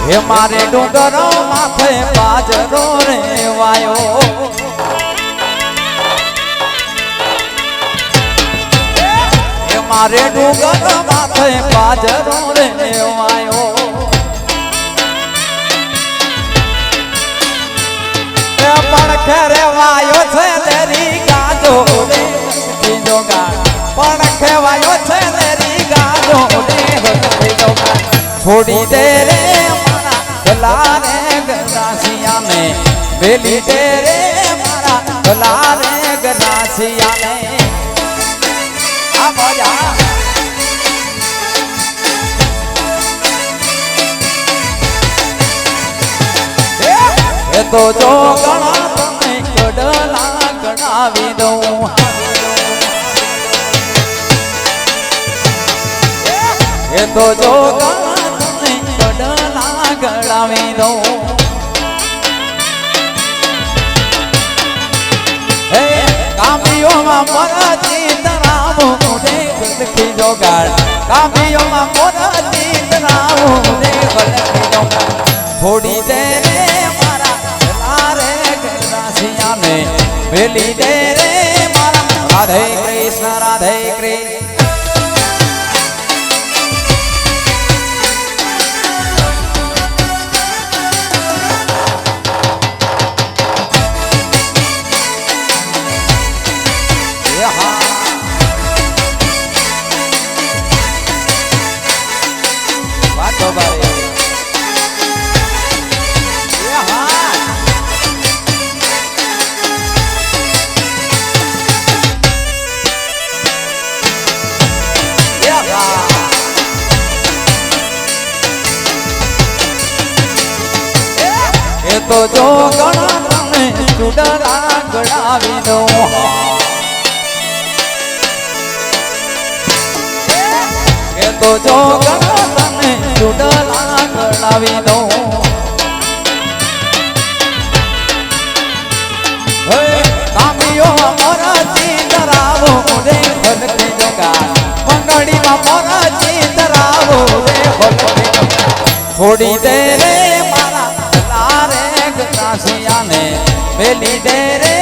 हे मारे डूंगरो माथे बाजरो रे वायो हे मारे डूंगरो माथे बाजरो रे वायो पण खेरे वायो छे तेरी गाजो रे तीजो गा पण खेवायो छे तेरी गाजो रे तीजो गा छोड़ी दे रे मारा गला रे गरासिया ने बेली दे रे मारा गला रे गरासिया ने आ मजा ये तो जो गणा तने कडला गणावी दऊं ये तो जो गणा तने कडला गणावी दऊं हे कामियो मा मरजी तरावो दे गलखी जोगाड़ कामियो मा मरजी तरावो दे गलखी जोगाड़ थोड़ी देर बेली दे रे मारा राधे कृष्ण राधे कृष्ण बातो बारे तो जो गणा तने चुडरा गड़ावी दऊं ये तो जो गणा तने चुडरा गड़ावी दऊं हे कामियो मोरा चीतरावो रे भलके जोगा मंगड़ी मा मोरा चीतरावो रे भलके जोगा थोड़ी देर रे मारा गला रे गरासिया ने बेली दे रे